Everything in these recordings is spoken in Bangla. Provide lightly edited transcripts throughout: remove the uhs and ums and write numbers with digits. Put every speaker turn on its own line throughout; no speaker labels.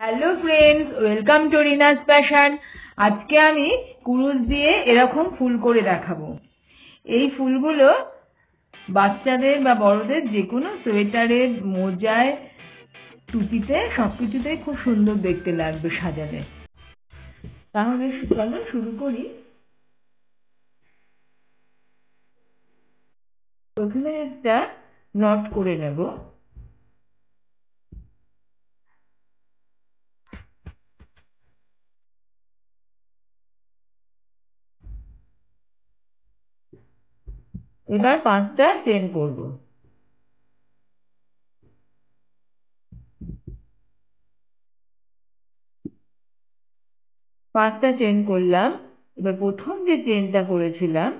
Hello friends, welcome to Rina's passion. আজকে আমি কুরুশ দিয়ে এরকম ফুল করে দেখাবো। এই ফুলগুলো বাচ্চাদের বা বড়দের যে কোনো সোয়েটারে, মোজায়, টুপিতে সবকিছুতে খুব সুন্দর দেখতে লাগবে সাজালে। তাহলে চলো শুরু করি। প্রথমে একটা নট করে নেব। এবার 5টা চেন করব। পাঁচটা চেন করলাম। এবার প্রথম যে চেনটা করেছিলাম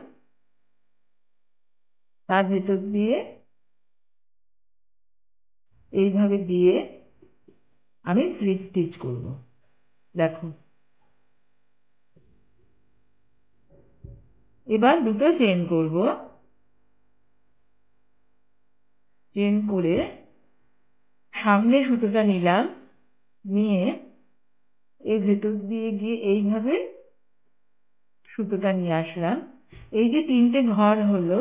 তার ভেতর দিয়ে এইভাবে দিয়ে আমি স্লিপ স্টিচ করব। দেখো, এবার দুটো চেন করব। চেন করে সামনে সুতোটা নিলাম, নিয়ে এর ভেতর দিয়ে গিয়ে এইভাবে সুতোটা নিয়ে আসলাম। এই যে 3টে ঘর হলো,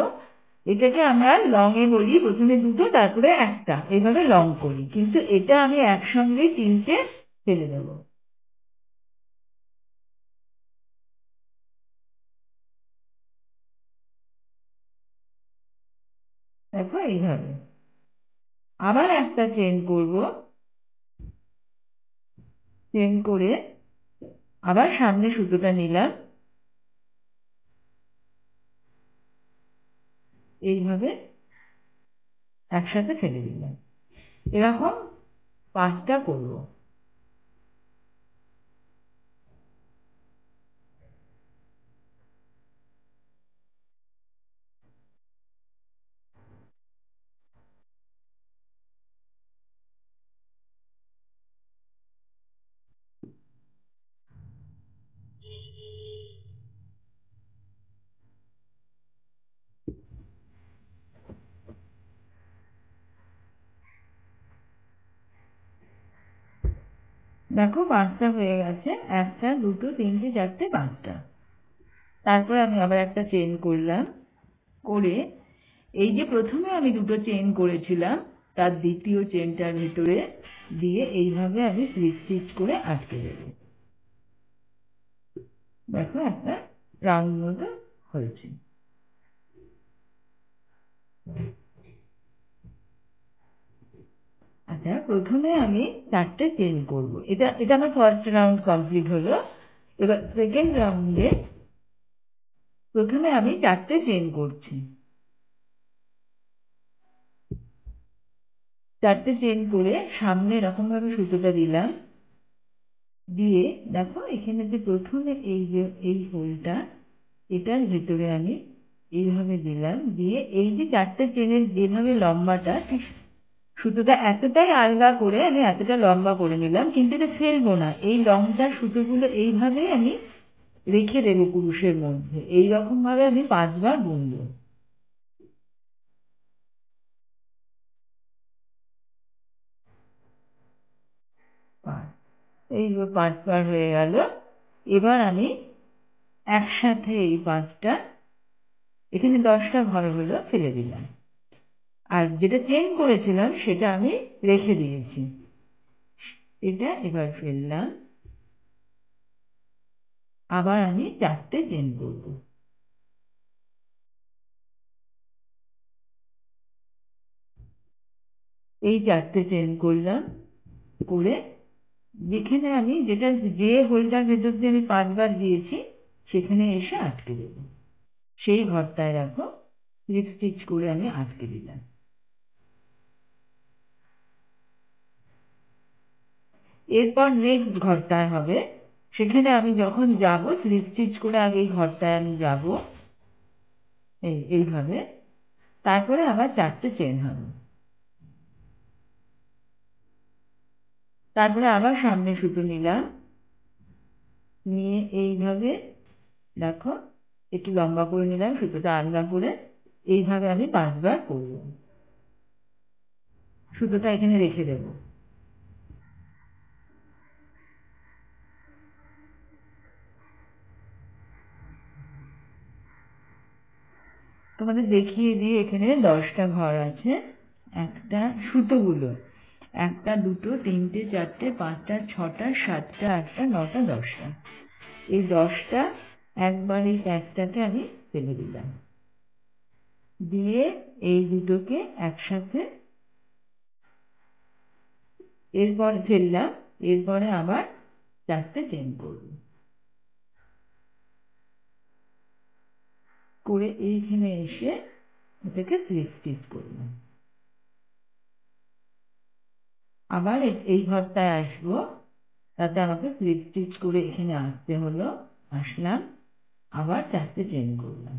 এটাকে আমরা লং এ বলি। প্রথমে দুটো, তারপরে একটা, এইভাবে লং করি। কিন্তু এটা আমি একসঙ্গে 3টে ফেলে দেব। দেখো এইভাবে। আবার একটা চেন করব। চেন করে আবার সামনে সুতোটা নিলাম, এইভাবে একসাথে ফেলে দিলাম। এরকম 5টা করব। দেখো 5টা হয়ে গেছে। একটা, দুটো, তিনটে, চারটে, 5টা। তারপরে আমি আবার একটা চেন করলাম। করে এই যে প্রথমে আমি দুটো চেন করেছিলাম তার দ্বিতীয় চেনটার ভিতরে দিয়ে এইভাবে আমি স্লিপ স্টিচ করে আটকে দেব। দেখো একটা রাউন্ড মতো হয়েছে। আচ্ছা, প্রথমে আমি 4টে চেন করব। এটা এটা আমার ফার্স্ট রাউন্ড কমপ্লিট হলো। এবার সেকেন্ড রাউন্ডে প্রথমে আমি 4টে চেন করছি। 4টে চেন করে সামনে এরকম ভাবে সুতোটা দিলাম। দিয়ে দেখো এখানে যে প্রথমে এই হোলটা, এটার ভিতরে আমি এইভাবে দিলাম। দিয়ে এই যে 4টে চেনের যেভাবে লম্বাটা, ঠিক সুতোটা এতটাই আলগা করে আমি এতটা লম্বা করে নিলাম। কিন্তু এটা ফেলবো না। এই লম্বা সুতোগুলো এইভাবেই আমি রেখে দেবো কুরুশের মধ্যে। এইরকম ভাবে আমি 5বার বুনবো। এই 5বার হয়ে গেল। এবার আমি একসাথে এই 5টা, এখানে 10টা ঘর হলো, ফেলে দিলাম। আর যেটা চেন করেছিলাম সেটা আমি রেখে দিয়েছি। এটা এবার ফেললাম। আবার আমি 4টে চেন করব। এই 4টে চেন করলাম। করে যেখানে আমি যে হোলটার ভেতর দিয়ে আমি 5বার দিয়েছি সেখানে এসে আটকে দেব। সেই ঘরটায় রাখো, স্লিপ স্টিচ করে আমি আটকে দিলাম। এরপর নেক্সট ঘরটায় হবে, সেখানে আমি যখন যাব স্লিপ স্টিচ করে আগে এই ঘরটায় আমি যাব এইভাবে। তারপরে আবার 4টে চেন হবে। তারপরে আবার সামনে সুতো নিলাম, নিয়ে এইভাবে দেখো একটু লম্বা করে নিলাম, সুতোটা আলগা করে। এইভাবে আমি 5বার করব। সুতোটা এখানে রেখে দেব। তোমাদের দেখিয়ে দিই, এখানে 10টা ঘর আছে। একটা সুতোগুলো 1টা 2টো 3টে 4টে 5টা 6টা 7টা 8টা 9টা 10টা। এই 10টা একবার এই প্যাকটাকে আমি ফেলে দিলাম, দিয়ে এই দুটোকে একসাথে এরপর ফেললাম। এরপরে আবার 4টে চেন করব, করে এইখানে এসে এটাকে স্লিপ স্টিচ করলাম। আবার এই ঘরটায় আসবো, তাতে আমাকে স্লিপ স্টিচ করে এখানে আসতে হলো। আসলাম, আবার 4টে চেন করলাম।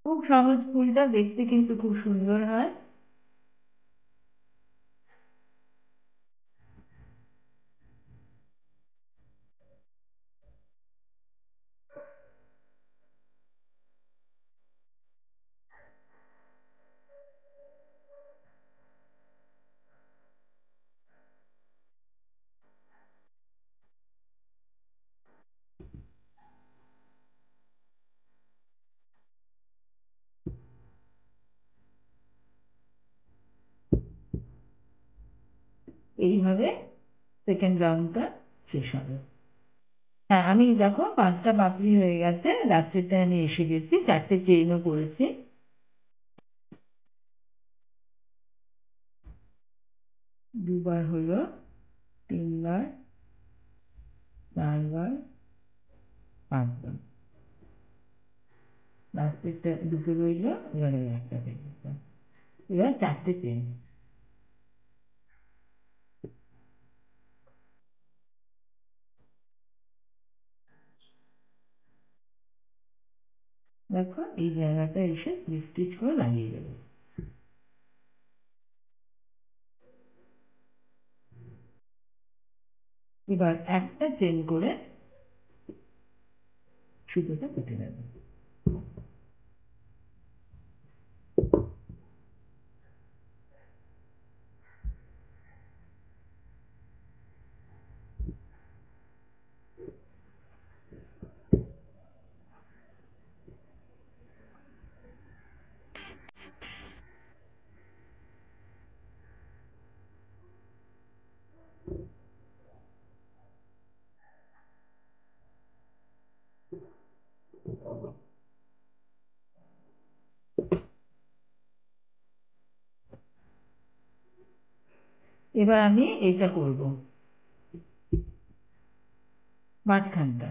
খুব সহজ ফুলটা, দেখতে কিন্তু খুব সুন্দর হয়। এইভাবে সেকেন্ড রাউন্ডটা শেষ হবে। হ্যাঁ, আমি দেখো 5টা পাপড়ি হয়ে গেছে, লাস্টেরটায় আমি এসে গেছি, 4টে চেইনও করেছি। দুবার হলো, 3বার, 4বার, 5বার, লাস্টেরটা দুটো রইলো, এবারে একটা থেকে এবার 4টে চেন। দেখো এই জায়গাটা এসে স্টিচ করে লাগিয়ে দেবো। এবার একটা চেন করে সুতোটা কেটে নেব। এবার আমি এইটা করব, মাঝখানটা।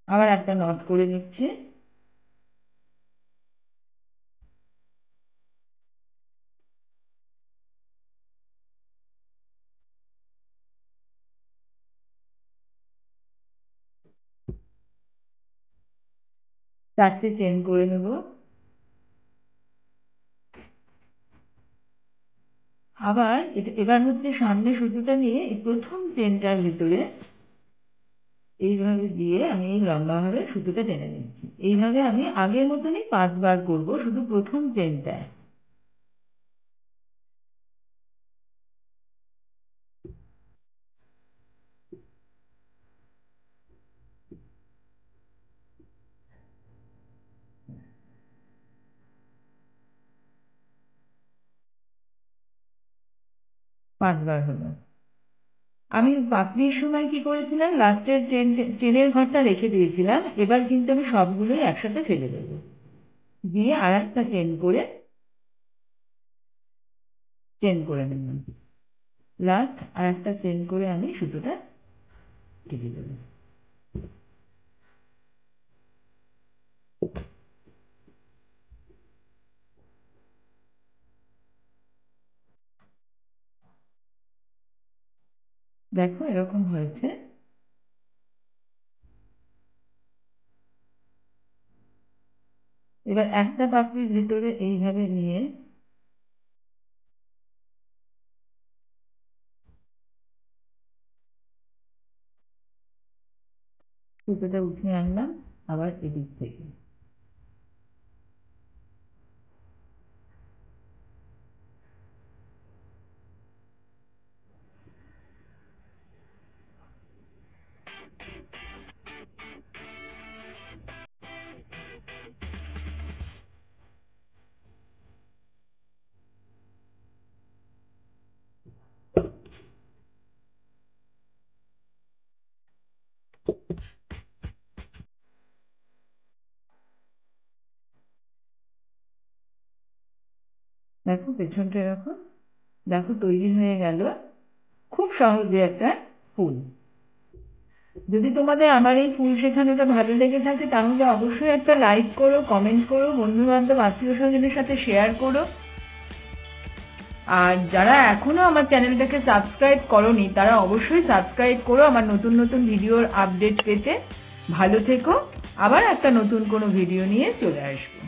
আবার একটা নট করে নিচ্ছি। চারটে চেন করে নেব। আবার এবার হচ্ছে সামনে সুতোটা নিয়ে এই প্রথম চেনটার ভিতরে এইভাবে দিয়ে আমি এই লম্বাভাবে সুতোটা টেনে নিচ্ছি। এইভাবে আমি আগের মতনই 5বার করব, শুধু প্রথম চেনটায়। পাঁচবার হলো। আমি পাপড়ির সময় কি করেছিলাম, লাস্টের চেনের ঘরটা রেখে দিয়েছিলাম। এবার কিন্তু আমি সবগুলোই একসাথে ফেলে দেবো, দিয়ে আর একটা চেন করে নিলাম। লাস্ট আর একটা চেন করে আমি সুতোটা কেটে দেবো। দেখো এরকম হয়েছে। এবার একটা পাপড়ির ভিতরে এইভাবে নিয়ে সুতোটা উঠিয়ে আনলাম আবার এদিক থেকে। দেখো পেছনটা এরকম, দেখো তৈরি হয়ে গেল খুব সহজে একটা ফুল। যদি তোমাদের আমার এই ফুল শেখানোটা ভালো লেগে থাকে তাহলে অবশ্যই একটা লাইক করো, কমেন্ট করো, বন্ধু বান্ধব আত্মীয় স্বজনের সাথে শেয়ার করো। আর যারা এখনো আমার চ্যানেলটাকে সাবস্ক্রাইব করোনি তারা অবশ্যই সাবস্ক্রাইব করো আমার নতুন নতুন ভিডিওর আপডেট পেতে। ভালো থেকো, আবার একটা নতুন কোনো ভিডিও নিয়ে চলে আসবো।